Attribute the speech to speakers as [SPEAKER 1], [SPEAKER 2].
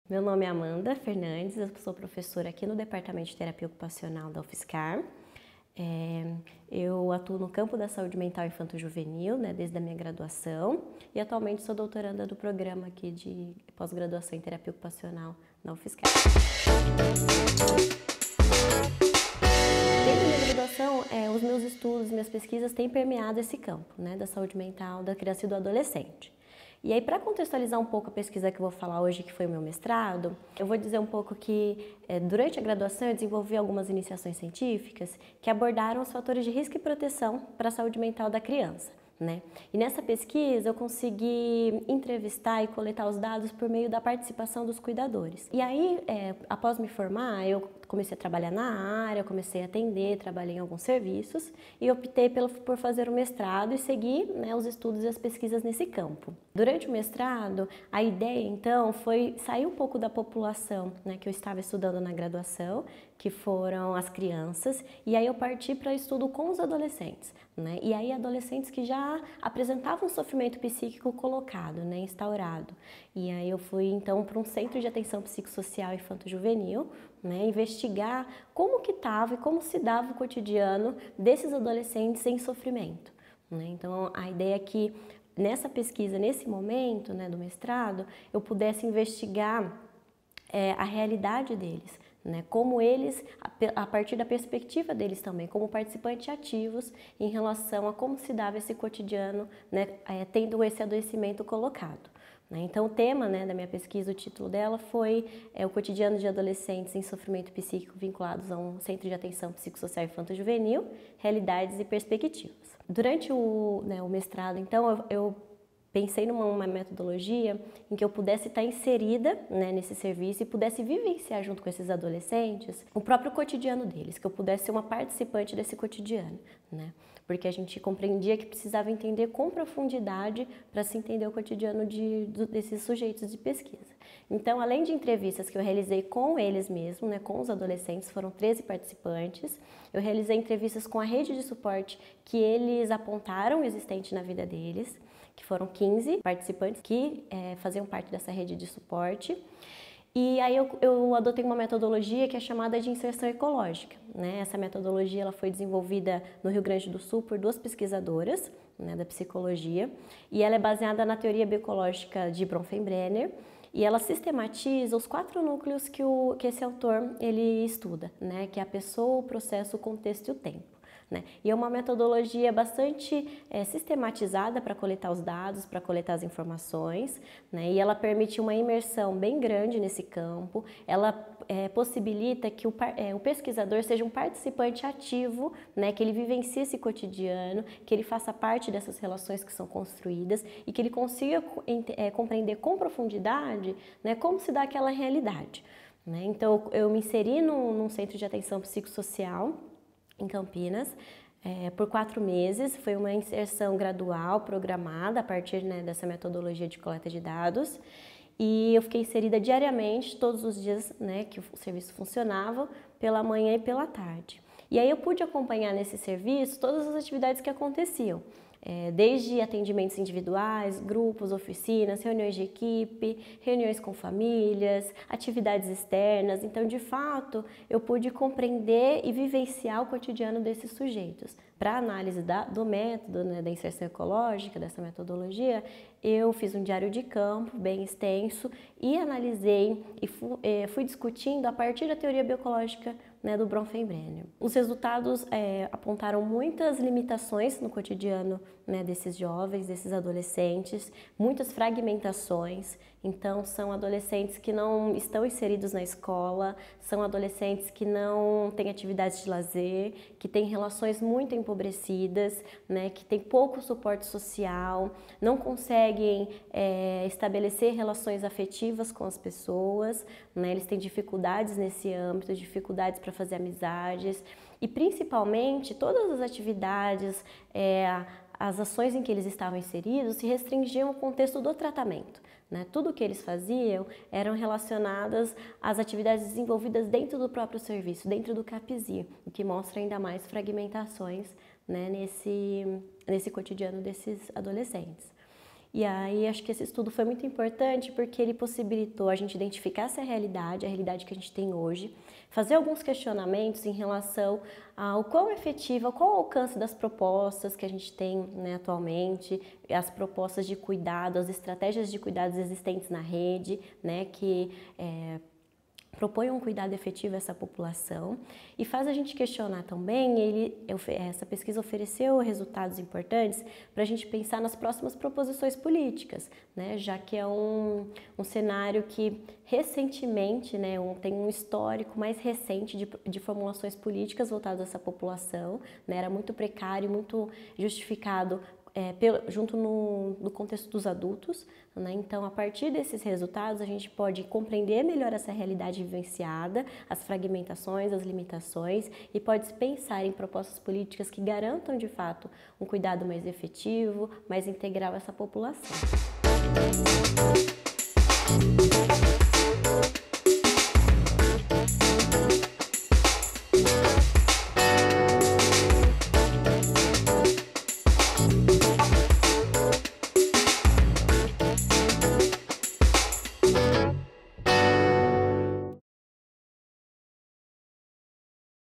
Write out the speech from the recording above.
[SPEAKER 1] Meu nome é Amanda Fernandes, eu sou professora aqui no Departamento de Terapia Ocupacional da UFSCar. Eu atuo no campo da saúde mental infanto-juvenil, desde a minha graduação, e atualmente sou doutoranda do programa aqui de pós-graduação em terapia ocupacional na UFSCar. Desde a minha graduação, os meus estudos, minhas pesquisas têm permeado esse campo, da saúde mental da criança e do adolescente. E aí, para contextualizar um pouco a pesquisa que eu vou falar hoje, que foi o meu mestrado, eu vou dizer um pouco que durante a graduação eu desenvolvi algumas iniciações científicas que abordaram os fatores de risco e proteção para a saúde mental da criança. E nessa pesquisa eu consegui entrevistar e coletar os dados por meio da participação dos cuidadores. E aí, após me formar, eu comecei a trabalhar na área, comecei a atender, trabalhei em alguns serviços e optei por fazer o mestrado e seguir os estudos e as pesquisas nesse campo. Durante o mestrado, a ideia então foi sair um pouco da população que eu estava estudando na graduação, que foram as crianças, e aí eu parti para estudo com os adolescentes. E aí adolescentes que já apresentavam sofrimento psíquico colocado, instaurado. E aí eu fui então para um centro de atenção psicossocial infanto-juvenil, investigar como que estava e como se dava o cotidiano desses adolescentes em sofrimento. Então a ideia é que nessa pesquisa, nesse momento do mestrado, eu pudesse investigar a realidade deles. Como eles, a partir da perspectiva deles também, como participantes ativos em relação a como se dava esse cotidiano, tendo esse adoecimento colocado. Então o tema da minha pesquisa, o título dela foi o cotidiano de adolescentes em sofrimento psíquico vinculados a um centro de atenção psicossocial infanto-juvenil, realidades e perspectivas. Durante o mestrado, então, eu pensei numa metodologia em que eu pudesse estar inserida nesse serviço e pudesse vivenciar junto com esses adolescentes o próprio cotidiano deles, que eu pudesse ser uma participante desse cotidiano, porque a gente compreendia que precisava entender com profundidade para se entender o cotidiano desses sujeitos de pesquisa. Então, além de entrevistas que eu realizei com eles mesmos, com os adolescentes, foram 13 participantes, eu realizei entrevistas com a rede de suporte que eles apontaram existente na vida deles, que foram 15 participantes que faziam parte dessa rede de suporte. E aí eu adotei uma metodologia que é chamada de inserção ecológica. Essa metodologia ela foi desenvolvida no Rio Grande do Sul por 2 pesquisadoras da psicologia, e ela é baseada na teoria bioecológica de Bronfenbrenner, e ela sistematiza os 4 núcleos que esse autor ele estuda, que é a pessoa, o processo, o contexto e o tempo. E é uma metodologia bastante sistematizada para coletar os dados, para coletar as informações, e ela permite uma imersão bem grande nesse campo, ela possibilita que o pesquisador seja um participante ativo, que ele vivencie esse cotidiano, que ele faça parte dessas relações que são construídas e que ele consiga compreender com profundidade como se dá aquela realidade. Então eu me inseri num centro de atenção psicossocial em Campinas, por 4 meses, foi uma inserção gradual, programada a partir dessa metodologia de coleta de dados, e eu fiquei inserida diariamente, todos os dias que o serviço funcionava, pela manhã e pela tarde. E aí eu pude acompanhar nesse serviço todas as atividades que aconteciam, desde atendimentos individuais, grupos, oficinas, reuniões de equipe, reuniões com famílias, atividades externas. Então, de fato, eu pude compreender e vivenciar o cotidiano desses sujeitos. Para a análise do método, da inserção ecológica, dessa metodologia, eu fiz um diário de campo bem extenso e analisei e fui discutindo a partir da teoria bioecológica do Bronfenbrenner. Os resultados apontaram muitas limitações no cotidiano desses jovens, desses adolescentes, muitas fragmentações. Então, são adolescentes que não estão inseridos na escola, são adolescentes que não têm atividades de lazer, que têm relações muito empobrecidas, que têm pouco suporte social, não conseguem estabelecer relações afetivas com as pessoas, eles têm dificuldades nesse âmbito, dificuldades para fazer amizades e, principalmente, todas as atividades, as ações em que eles estavam inseridos se restringiam ao contexto do tratamento. Tudo o que eles faziam eram relacionadas às atividades desenvolvidas dentro do próprio serviço, dentro do CAPSI, o que mostra ainda mais fragmentações nesse cotidiano desses adolescentes. E aí acho que esse estudo foi muito importante porque ele possibilitou a gente identificar essa realidade, a realidade que a gente tem hoje, fazer alguns questionamentos em relação ao quão efetiva, qual o alcance das propostas que a gente tem, né, atualmente, as propostas de cuidado, as estratégias de cuidados existentes na rede, né, que propõe um cuidado efetivo a essa população e faz a gente questionar também, essa pesquisa ofereceu resultados importantes para a gente pensar nas próximas proposições políticas, né, já que é um cenário que recentemente, né, tem um histórico mais recente de formulações políticas voltadas a essa população, né, era muito precário, muito justificado junto no contexto dos adultos, né? Então, a partir desses resultados, a gente pode compreender melhor essa realidade vivenciada, as fragmentações, as limitações, e pode pensar em propostas políticas que garantam, de fato, um cuidado mais efetivo, mais integral a essa população.